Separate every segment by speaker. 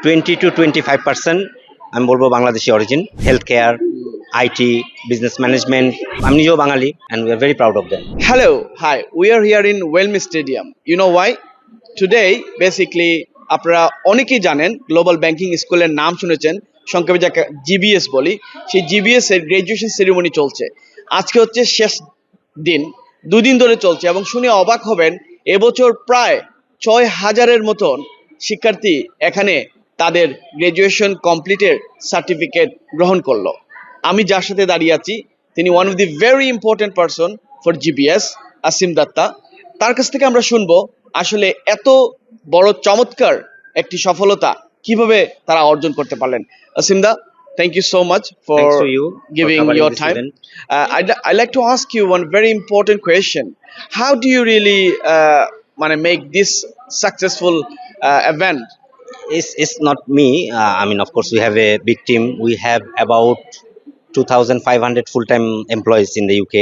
Speaker 1: 20 to 25% আমি বলবো Bangladeshi origin, health care, IT, business management. আমি নিজেও Bengali and we are very proud of them.
Speaker 2: Hello, hi. We are here in Wellme Stadium. You know why? Today, basically, আপনারা অনেকেই জানেন global banking স্কুলের নাম শুনেছেন, সংক্ষেপে যাকে জিবিএস বলি। সেই জিবিএস এর গ্রাজুয়েশন সেরিমনি চলছে। আজকে হচ্ছে শেষ দিন, দুদিন ধরে চলছে এবং শুনে অবাক হবেন এবছর প্রায় 6,000-এর মতন শিক্ষার্থী এখানে তাদের গ্রাজুয়েশন কমপ্লিটের সার্টিফিকেট গ্রহণ করলো। আমি যার সাথে দাঁড়িয়ে আছি তিনি one of the very important person for GBS, Asim Datta. তার কাছ থেকে আমরা শুনবো আসলে এত বড় চমৎকার একটি সফলতা কিভাবে তারা অর্জন করতে পারলেন। আসিম দা, thank you so much for
Speaker 1: Thanks to you for
Speaker 2: giving
Speaker 1: covering
Speaker 2: your
Speaker 1: this
Speaker 2: time.
Speaker 1: event.
Speaker 2: I'd like to ask you one very important question. How do you really make this successful event?
Speaker 1: It's not me. I mean, of course, we have a big team. We have about 2,500 full-time employees in the UK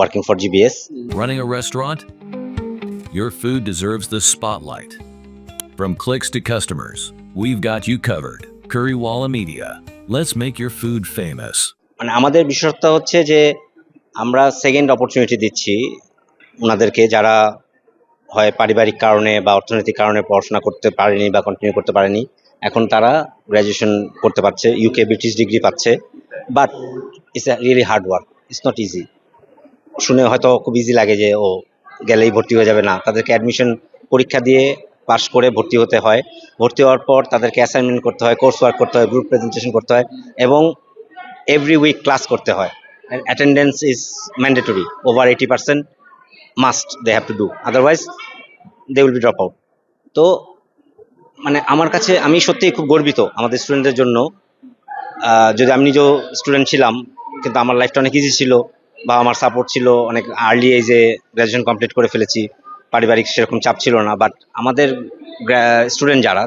Speaker 1: working for GBS.
Speaker 3: Running a restaurant? Your food deserves the spotlight. From clicks to customers, we've got you covered. Currywalla Media. Let's make your food famous.
Speaker 1: মানে আমাদের বিশেষত্ব হচ্ছে যে আমরা second opportunity দিচ্ছি ওনাদেরকে, যারা হয় পারিবারিক কারণে বা অর্থনৈতিক কারণে পড়াশোনা করতে পারেনি বা কন্টিনিউ করতে পারেনি, এখন তারা গ্র্যাজুয়েশন করতে পারছে, ইউকে ব্রিটিশ ডিগ্রি পাচ্ছে। But it's a really hard work, it's not easy. শুনে হয়তো খুব ইজি লাগে যে ও গেলেই ভর্তি হয়ে যাবে, না, তাদেরকে অ্যাডমিশন পরীক্ষা দিয়ে পাস করে ভর্তি হতে হয়। ভর্তি হওয়ার পর তাদেরকে অ্যাসাইনমেন্ট করতে হয়, কোর্স ওয়ার্ক করতে হয়, গ্রুপ প্রেজেন্টেশন করতে হয় এবং এভরি উইক ক্লাস করতে হয়। Attendance is mandatory, over 80% must they have to do, otherwise they will be drop out. তো মানে আমার কাছে আমি সত্যিই খুব গর্বিত আমাদের স্টুডেন্টদের জন্য। যদি আমি নিজেও স্টুডেন্ট ছিলাম, কিন্তু আমার লাইফটা অনেক ইজি ছিল, বা আমার সাপোর্ট ছিল, অনেক আর্লি এজে গ্র্যাজুয়েশন কমপ্লিট করে ফেলেছি, পারিবারিক সেরকম চাপ ছিল না। বাট আমাদের স্টুডেন্ট যারা,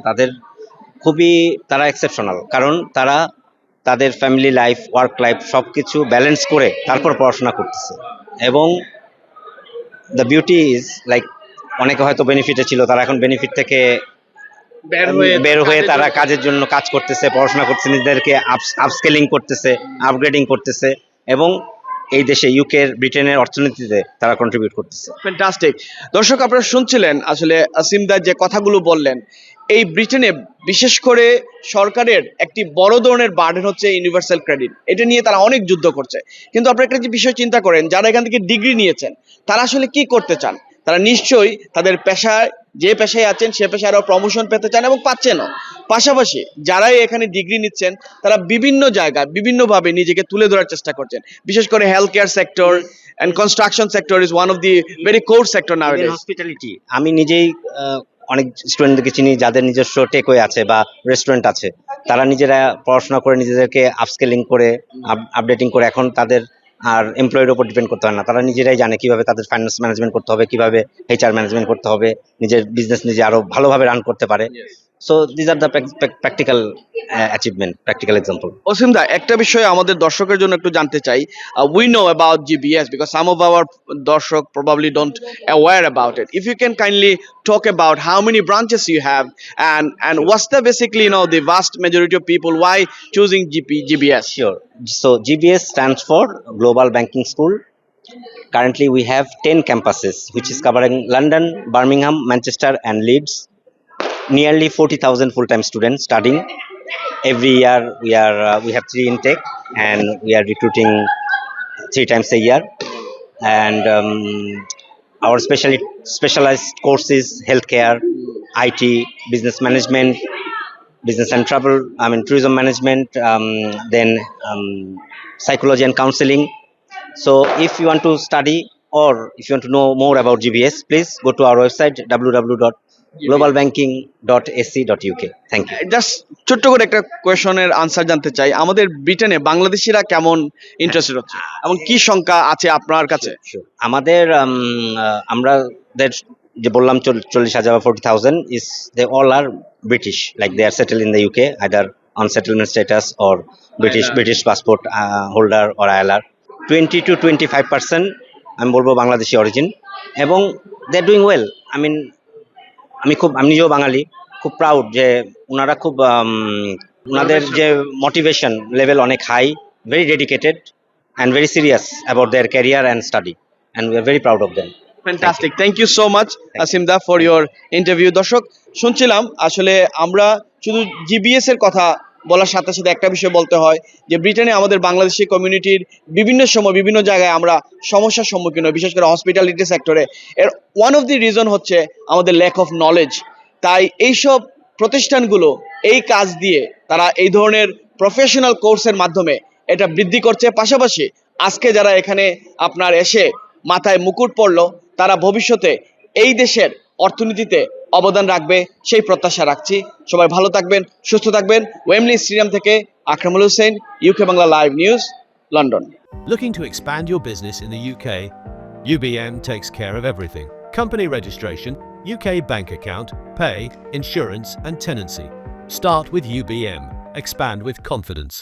Speaker 1: তারা এক্সেপশনাল, কারণ তারা তাদের ফ্যামিলি লাইফ, ওয়ার্ক লাইফ সব কিছু ব্যালেন্স করে তারপর পড়াশোনা করতেছে। এবং দ্য বিউটি ইজ লাইক, অনেকে হয়তো বেনিফিটে ছিল, তারা এখন বেনিফিট থেকে বের হয়ে তারা কাজের জন্য কাজ করতেছে, পড়াশোনা করতেছে, নিজেদেরকে আপস্কেলিং করতেছে, আপগ্রেডিং করতেছে এবং এই দেশে ইউকে ব্রিটেনের অর্থনীতিতে তারা কন্ট্রিবিউট করতেছে।
Speaker 2: ফ্যান্টাস্টিক। দর্শক, আপনারা শুনছিলেন আসলে আসিম দা যে কথাগুলো বললেন। এই ব্রিটেনে বিশেষ করে সরকারের একটি বড় ধরনের বার্ডেন হচ্ছে ইউনিভার্সাল ক্রেডিট। এটা নিয়ে তারা অনেক যুদ্ধ করছে। কিন্তু আপনারা একটা যে বিষয় চিন্তা করেন, যারা এখান থেকে ডিগ্রি নিয়েছেন তারা আসলে কি করতে চান? তারা নিশ্চয়ই তাদের পেশায়, যে পেশায় আছেন সে পেশায় আরো প্রমোশন পেতে চান এবং পাচ্ছেনও। পাশাপাশি যারাই এখানে ডিগ্রি নিচ্ছেন তারা বিভিন্ন জায়গায় বিভিন্নভাবে নিজেকে তুলে ধরার চেষ্টা করছেন। বিশেষ করে health care sector and construction sector is one of the very core sector nowadays.
Speaker 1: Hospitality, আমি নিজেই অনেক স্টুডেন্টদেরকে চিনি যাদের নিজস্ব টেকওয়ে আছে বা রেস্টুরেন্ট আছে, তারা নিজেরা পড়াশোনা করে নিজেদেরকে আপস্কেলিং করে, আপডেটিং করে এখন তাদের আর এমপ্লয়ের উপর ডিপেন্ড করতে হয় না। তারা নিজেরাই জানে কিভাবে তাদের ফাইন্যান্স ম্যানেজমেন্ট করতে হবে, কিভাবে এইচআর ম্যানেজমেন্ট করতে হবে, নিজের বিজনেস নিজে আরো ভালোভাবে রান করতে পারে। So this are the practical achievement, practical example.
Speaker 2: Asim দা, একটা বিষয় আমাদের দর্শকের জন্য একটু জানতে চাই। We know about GBS because some of our দর্শক probably don't aware about it. If you can kindly talk about how many branches you have and what's the basically the vast majority of people why choosing GBS?
Speaker 1: Sure. So GBS stands for Global Banking School. Currently we have 10 campuses which is covering London, Birmingham, Manchester and Leeds. Nearly 40,000 full-time students studying. Every year we have 3 intake and we are recruiting 3 times a year. And our specialized courses: healthcare, IT, business management, business and travel, tourism management, then psychology and counseling. So if you want to study or if you want to know more about GBS, please go to our website www.globalbanking.ac.uk. Thank you.
Speaker 2: Just ছোট্ট করে একটা কোয়েশনের answer জানতে চাই। আমাদের ব্রিটেনে বাংলাদেশিরা কেমন interested হচ্ছে এবং কি সংখ্যা আছে আপনার কাছে?
Speaker 1: Sure. আমাদের আমাদের যে বললাম 40,000 বা 40,000 is they all are British, like they are settled in the UK either on settlement status or British passport holder or ILR. 20 to 25% আমি বলবো বাংলাদেশি অরিজিন এবং they are doing well. আমি নিজেও বাঙালি খুব প্রাউড যে ওনারা খুব ওনাদের যে মোটিভেশন লেভেল অনেক high, very dedicated and very serious about their career and study, and we are very proud of them.
Speaker 2: Fantastic, thank you so much আসিমদা ফর ইউর ইন্টারভিউ। দর্শক শুনছিলাম, আসলে আমরা শুধু জিবিএস এর কথা বলার সাথে সাথে একটা বিষয় বলতে হয় যে ব্রিটেনে আমাদের বাংলাদেশি কমিউনিটির বিভিন্ন সময় বিভিন্ন জায়গায় আমরা সমস্যার সম্মুখীন হই, বিশেষ করে হসপিটালিটি সেক্টরে। এর ওয়ান অফ দি রিজন হচ্ছে আমাদের ল্যাক অফ নলেজ। তাই এইসব প্রতিষ্ঠানগুলো এই কাজ দিয়ে তারা এই ধরনের প্রফেশনাল কোর্সের মাধ্যমে এটা বৃদ্ধি করছে। পাশাপাশি আজকে যারা এখানে আপনার এসে মাথায় মুকুট পড়লো, তারা ভবিষ্যতে এই দেশের অর্থনীতিতে অবদান রাখবে সেই প্রত্যাশা রাখছি। সবাই ভালো থাকবেন, সুস্থ থাকবেন। ওয়েমলি স্টেডিয়াম থেকে Akramul Hossain, UK Bangla live news, London.
Speaker 4: Looking to expand your business in the UK? UBM takes care of everything. Company registration, UK bank account, pay, insurance and tenancy. Start with UBM. Expand with confidence.